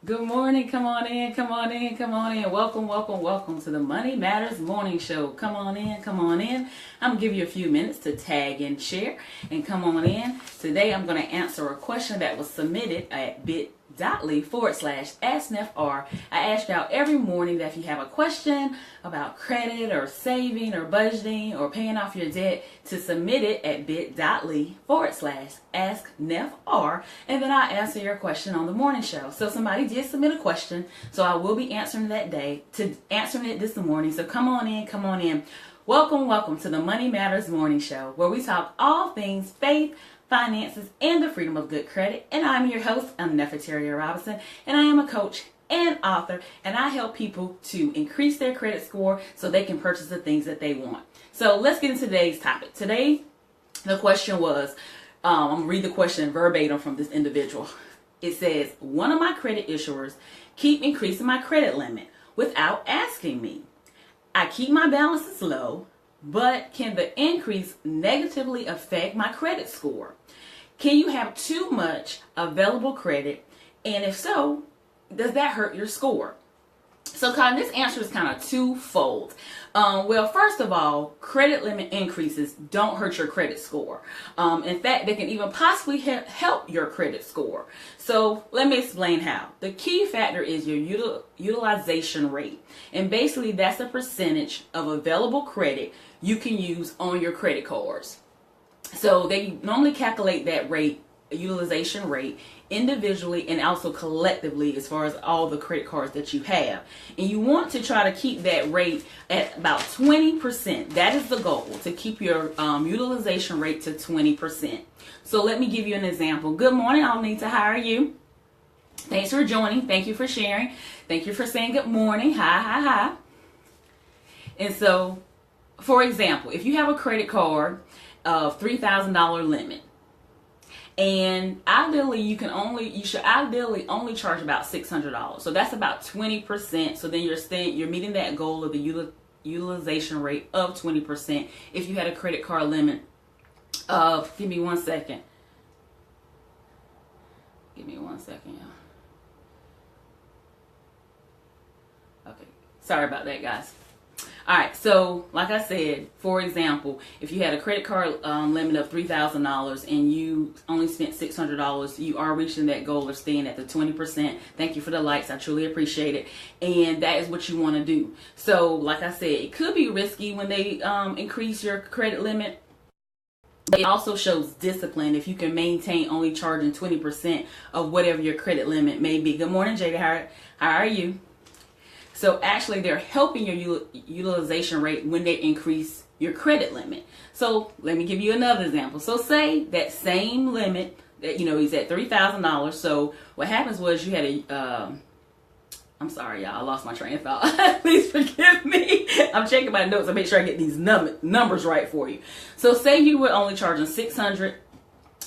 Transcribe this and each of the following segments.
Good morning. Come on in. Come on in. Come on in. Welcome, welcome, welcome to the Money Matters Morning Show. Come on in. Come on in. I'm going to give you a few minutes to tag and share and come on in. Today I'm going to answer a question that was submitted at bit.ly/AskNefR. I ask y'all every morning that if you have a question about credit or saving or budgeting or paying off your debt, to submit it at bit.ly/AskNefR, and then I answer your question on the morning show. So somebody did submit a question, so I will be answering answering it this morning. So come on in, come on in. Welcome, welcome to the Money Matters Morning Show, where we talk all things faith, finances, and the freedom of good credit. And I'm your host, I'm Nefateria Robinson, and I am a coach and author, and I help people to increase their credit score so they can purchase the things that they want. So let's get into today's topic. Today, the question was, I'm going to read the question verbatim from this individual. It says, one of my credit issuers keep increasing my credit limit without asking me. I keep my balances low, but can the increase negatively affect my credit score? Can you have too much available credit? And if so, does that hurt your score? So this answer is kind of twofold. Well, first of all, credit limit increases don't hurt your credit score. In fact, they can even possibly help your credit score. So let me explain how. The key factor is your utilization rate. And basically that's a percentage of available credit you can use on your credit cards. So they normally calculate that rate, utilization rate, individually and also collectively as far as all the credit cards that you have. And you want to try to keep that rate at about 20%. That is the goal, to keep your utilization rate to 20%. So let me give you an example. Good morning, Alnita. How are you? Thanks for joining. Thank you for sharing. Thank you for saying good morning. Hi. And so, for example, if you have a credit card of $3,000 limit, and ideally you should ideally only charge about $600. So that's about 20%. So then you're meeting that goal of the utilization rate of 20% if you had a credit card limit of, give me one second, y'all. Okay, sorry about that, guys. All right, so like I said, for example, if you had a credit card limit of $3,000 and you only spent $600, you are reaching that goal of staying at the 20%. Thank you for the likes. I truly appreciate it. And that is what you want to do. So like I said, it could be risky when they increase your credit limit. It also shows discipline if you can maintain only charging 20% of whatever your credit limit may be. Good morning, Jada. How are you? So actually they're helping your utilization rate when they increase your credit limit. So let me give you another example. So say that same limit that, he's at $3,000. So what happens was you had I'm sorry, y'all, I lost my train of thought. Please forgive me. I'm checking my notes to make sure I get these numbers right for you. So say you were only charging $600.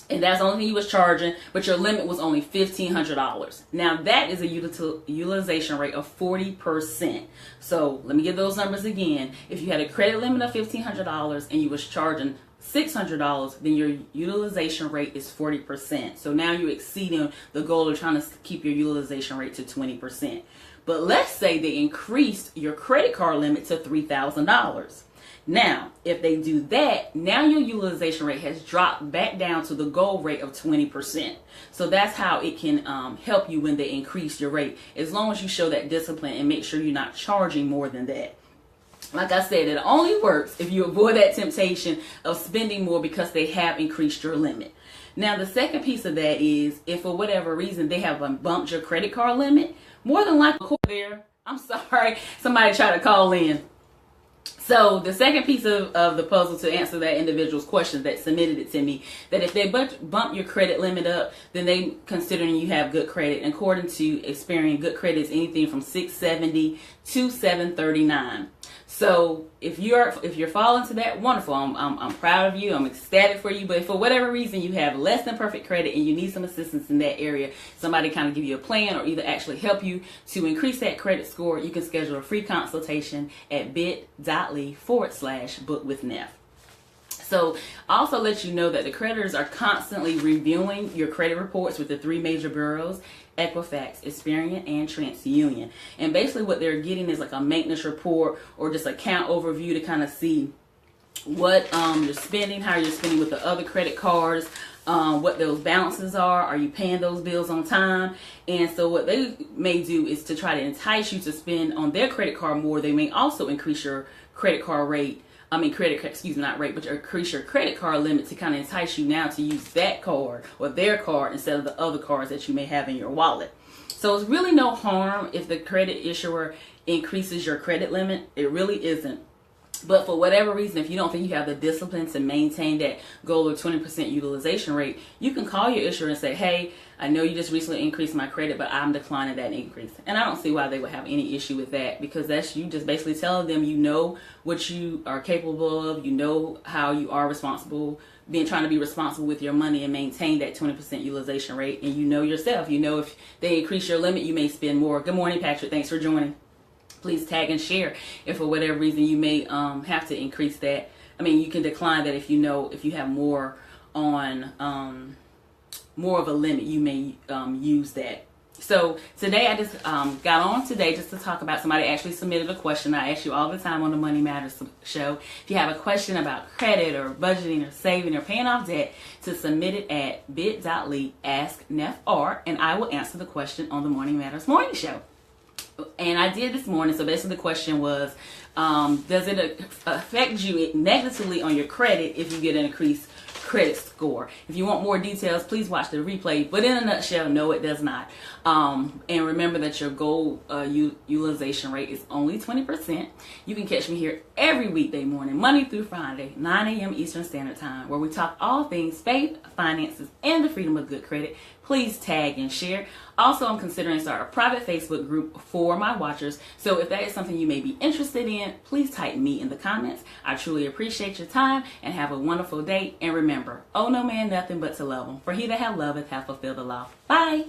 And that's the only thing you was charging, but your limit was only $1,500. Now that is a utilization rate of 40%. So let me give those numbers again. If you had a credit limit of $1,500 and you was charging $600, then your utilization rate is 40%. So now you're exceeding the goal of trying to keep your utilization rate to 20%. But let's say they increased your credit card limit to $3,000. Now, if they do that, now your utilization rate has dropped back down to the goal rate of 20%. So that's how it can help you when they increase your rate, as long as you show that discipline and make sure you're not charging more than that. Like I said, it only works if you avoid that temptation of spending more because they have increased your limit. Now, the second piece of that is if for whatever reason they have bumped your credit card limit, more than likely I'm sorry, somebody tried to call in. So the second piece of the puzzle to answer that individual's question that submitted it to me, that if they bump your credit limit up, then they considering you have good credit. And according to Experian, good credit is anything from 670 to 739. So if you're falling to that, wonderful. I'm proud of you. I'm ecstatic for you. But if for whatever reason you have less than perfect credit and you need some assistance in that area, somebody kind of give you a plan or either actually help you to increase that credit score, you can schedule a free consultation at bit.ly/book-with-Nef. So also let you know that the creditors are constantly reviewing your credit reports with the three major bureaus, Equifax, Experian, and TransUnion. And basically what they're getting is like a maintenance report or just account overview to kind of see what you're spending, how you're spending with the other credit cards, what those balances are you paying those bills on time? And so what they may do is to try to entice you to spend on their credit card more. They may also increase your credit card rate. Not rate, but increase your credit card limit to kind of entice you now to use that card or their card instead of the other cards that you may have in your wallet. So it's really no harm if the credit issuer increases your credit limit. It really isn't. But for whatever reason, if you don't think you have the discipline to maintain that goal of 20% utilization rate, you can call your issuer and say, hey, I know you just recently increased my credit, but I'm declining that increase. And I don't see why they would have any issue with that, because that's you just basically telling them you know what you are capable of, you know how you are responsible, trying to be responsible with your money and maintain that 20% utilization rate. And you know yourself, you know if they increase your limit, you may spend more. Good morning, Patrick. Thanks for joining. Please tag and share if for whatever reason you may have to increase that. You can decline that if you know if you have more on more of a limit, you may use that. So today I just got on today just to talk about, somebody actually submitted a question. I ask you all the time on the Money Matters show, if you have a question about credit or budgeting or saving or paying off debt, to submit it at bit.ly/askNefR, and I will answer the question on the Morning Matters morning show. And I did this morning. So basically the question was, does it affect you negatively on your credit if you get an increased credit score? If you want more details, please watch the replay. But in a nutshell, no, it does not. And remember that your goal utilization rate is only 20%. You can catch me here every weekday morning, Monday through Friday, 9 a.m. Eastern Standard Time, where we talk all things faith, finances, and the freedom of good credit. Please tag and share. Also, I'm considering starting a private Facebook group for my watchers. So if that is something you may be interested in, please type me in the comments. I truly appreciate your time and have a wonderful day. And remember, owe no man nothing but to love him. For he that hath loveth hath fulfilled the law. Bye.